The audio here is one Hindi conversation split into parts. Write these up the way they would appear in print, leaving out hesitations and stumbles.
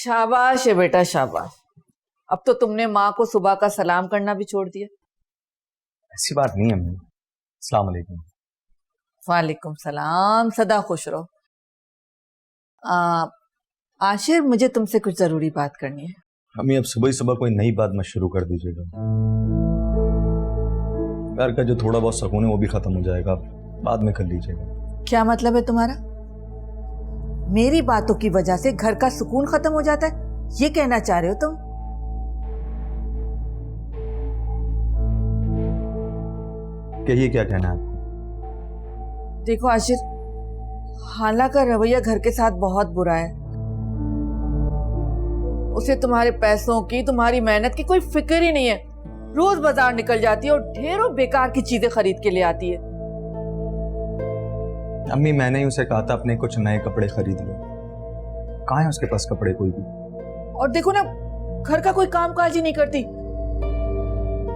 शाबाश है बेटा, शाबाश। अब तो तुमने माँ को सुबह का सलाम करना भी छोड़ दिया। ऐसी बात नहीं है अम्मी। अस्सलाम वालेकुम। वालेकुम सलाम, सदा खुश रहो। आशिर, मुझे तुमसे कुछ जरूरी बात करनी है। अम्मी अब सुबह ही सुबह कोई नई बात मत शुरू कर दीजिएगा। घर का जो थोड़ा बहुत सुकून है वो भी खत्म हो जाएगा, बाद में कर लीजिएगा। क्या मतलब है तुम्हारा? मेरी बातों की वजह से घर का सुकून खत्म हो जाता है, ये कहना चाह रहे हो तुम? कहिए क्या कहना है आपको। देखो आशिर, हाला का रवैया घर के साथ बहुत बुरा है। उसे तुम्हारे पैसों की, तुम्हारी मेहनत की कोई फिक्र ही नहीं है। रोज बाजार निकल जाती है और ढेरों बेकार की चीजें खरीद के ले आती है। अम्मी मैंने ही उसे कहा था अपने कुछ नए कपड़े खरीद लो, कहाँ है उसके पास कपड़े कोई भी। और देखो ना, घर का कोई काम काज ही नहीं करती।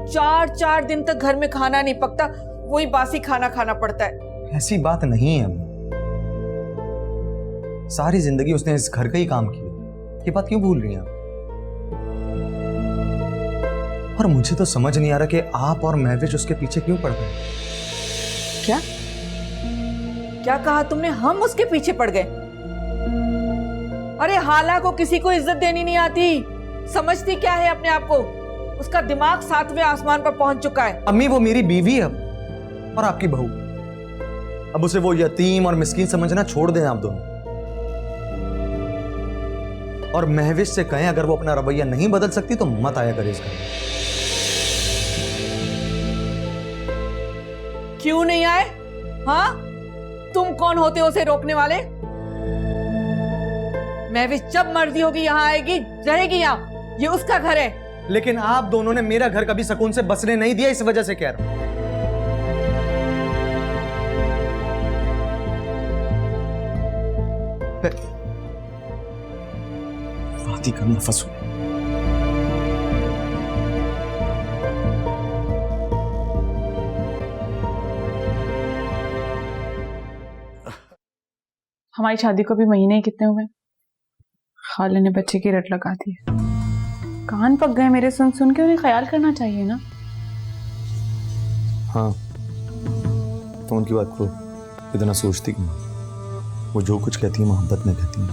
4 दिन तक घर में खाना नहीं पकता, वही बासी खाना खाना पड़ता है। ऐसी बात नहीं है अम्मी, सारी जिंदगी उसने इस घर का ही काम किया, ये बात क्यों भूल रही हैं आप? और मुझे तो समझ नहीं आ रहा कि आप और महविश उसके पीछे क्यों पड़ गए। क्या क्या कहा तुमने? हम उसके पीछे पड़ गए? अरे हाला को किसी को इज्जत देनी नहीं आती, समझती क्या है अपने आप को? उसका दिमाग 7वें आसमान पर पहुंच चुका है। अम्मी वो मेरी बीवी है और आपकी बहू। अब उसे वो यतीम और मिस्कीन समझना छोड़ दें आप दोनों। और महविश से कहें अगर वो अपना रवैया नहीं बदल सकती तो मत आया करे इस घर में। क्यों नहीं आए? हाँ, तुम कौन होते हो उसे रोकने वाले? महविश जब मर्जी होगी यहाँ आएगी, रहेगी यहाँ। ये उसका घर है। लेकिन आप दोनों ने मेरा घर कभी सुकून से बसने नहीं दिया, इस वजह से कह रहा हूं। वादी का नफस हुआ। हमारी शादी को भी महीने ही कितने हुए, खाले ने बच्चे की रट लगा दी है। कान पक गए मेरे सुन सुन के, उन्हें ख्याल करना चाहिए ना। हाँ, तो उनकी बात को इतना सोचती क्यों? वो जो कुछ कहती है मोहब्बत में कहती है।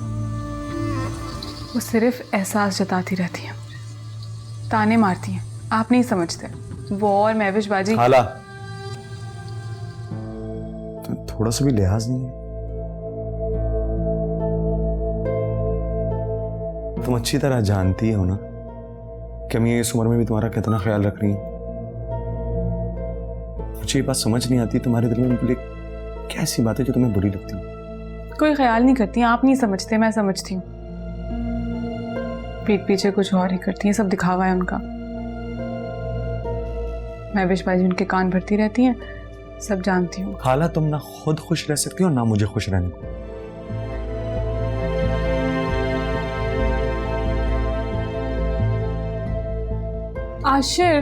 वो सिर्फ एहसास जताती रहती हैं, ताने मारती हैं। आप नहीं समझते। वो और महविश बाजी। खाला, तो थोड़ा सा भी लिहाज नहीं है। तुम अच्छी तरह जानती हो ना कि हम इस उम्र में भी तुम्हारा कितना ख्याल रख रही हैं। मुझे ये बात समझ नहीं आती तुम्हारे दिल में उनके लिए क्या ऐसी बात है जो तुम्हें बुरी लगती है। कोई ख्याल नहीं करती, आप नहीं समझते, मैं समझती हूँ। पीठ पीछे कुछ और ही करती हैं, सब दिखावा है उनका। महविश बाजी उनके कान भरती रहती हैं, सब जानती हूँ। खाला, तुम ना खुद खुश रह सकती हो ना मुझे खुश रहने को। आशिर,